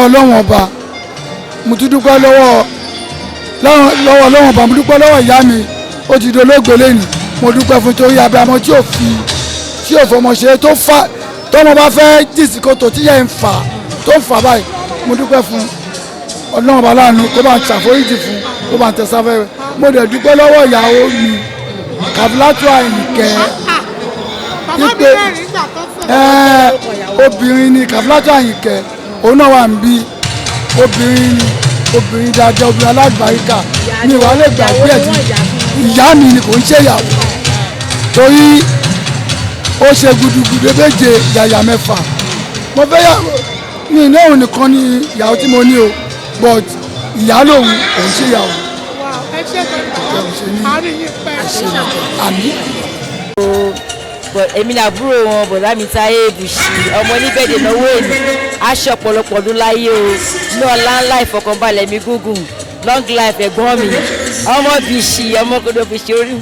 Ọlọ́run ọba mo tún dúpẹ́ lọ́wọ́ Ọlọ́run ọba mo dúpẹ́ lọ́wọ́ ìyá mi ó ti dolóògbé lẹ́nu mo dúpẹ́ fún torí abiyamọ tí ò fọmọ ṣe tó fà tọ́mọ bá fẹ́ jìsì kòtò tí yẹn ń fà tó ń fà báyìí mo dúpẹ́ fún Ọlọ́run ọba láàánú kó bá ń ṣàforíjì fún kó bá ń tẹ̀sáfẹ́rẹ́ mo dẹ̀ dúpẹ́ lọ́wọ́ ìyàwó mi Kàfílátù Àyìnkẹ́ wípé obìnrin ni Kàfílátù Àyìnkẹ́ òun náà wà ń bí obìnrin dáadáa obìnrin alágbàríkà ní ìwà lè gbàgbé ẹ̀ tí ìyá mi ni kò ń ṣe ìyàwó torí ó ṣe gudugudu méje yàyà mẹ́fà mo fẹ́ yàwó ní ilé òun nìkan ní ìyàwó tí mo ní o but ìyá lòun òun ṣe ìyàwó. àmì. èmi ni àbúrò wọn bọ̀dá mi Táyé Bùṣì ọmọ oníbẹ̀dẹ̀ náwó èlò aṣọ ọ̀pọ̀lọpọ̀ ọdún láyé o ní ọ̀la ńlá ìfọkànbalẹ̀ mi gúngùn long life ẹ̀gbọ́n mi ọmọ Bùṣì ọmọ kodo Bùṣì orí.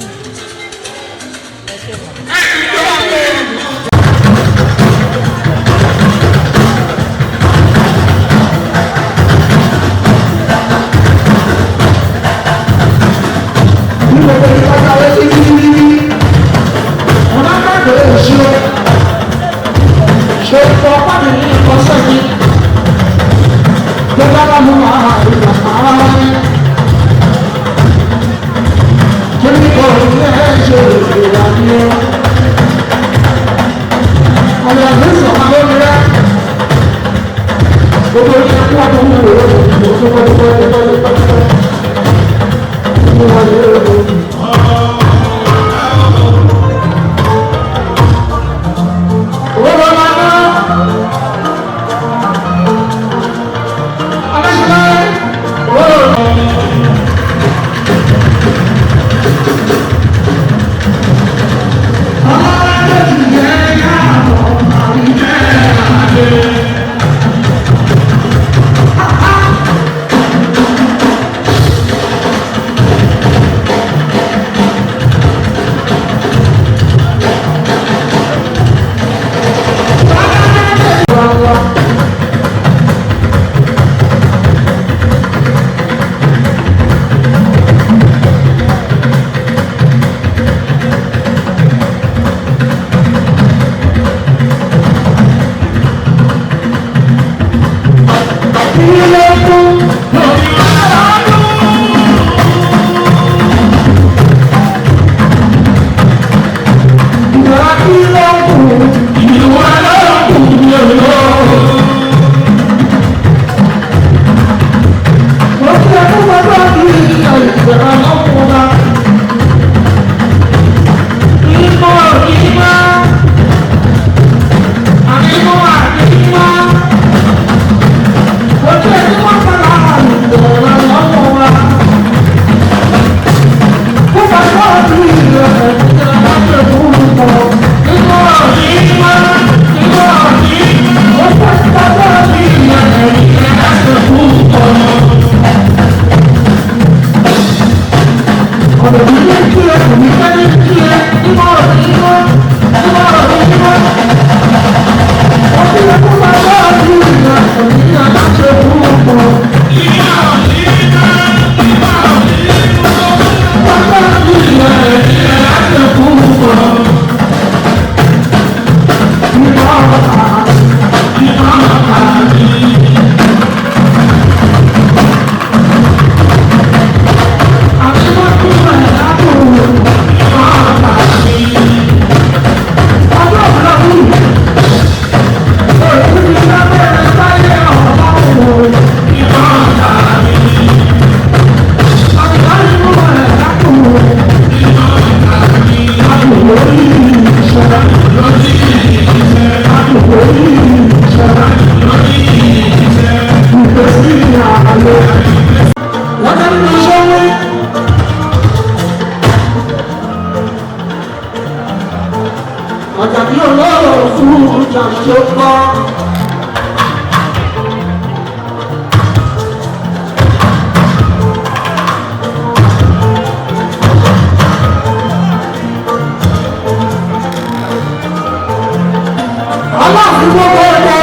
Aláàfin gbogbo ẹ̀kọ́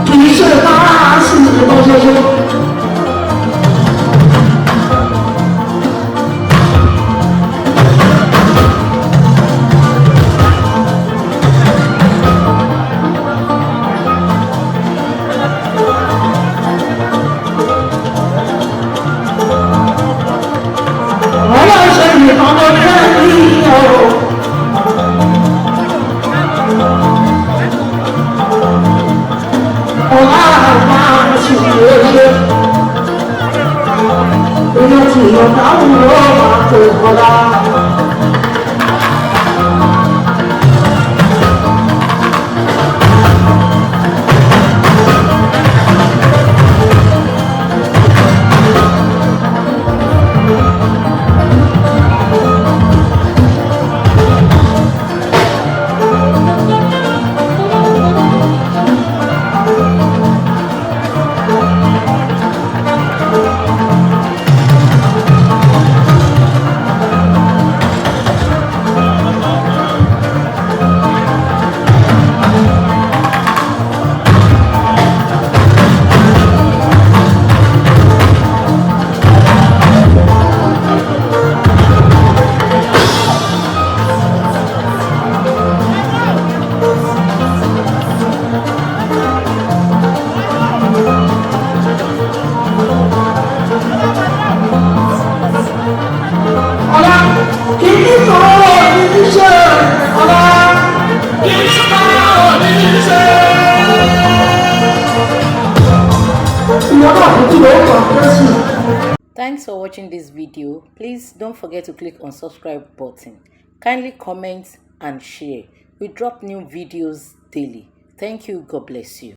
kì í ṣe máa. Thanks for watching this video. Please don't forget to click on subscribe button. Kindly comment and share. We drop new videos daily. Thank you. God bless you.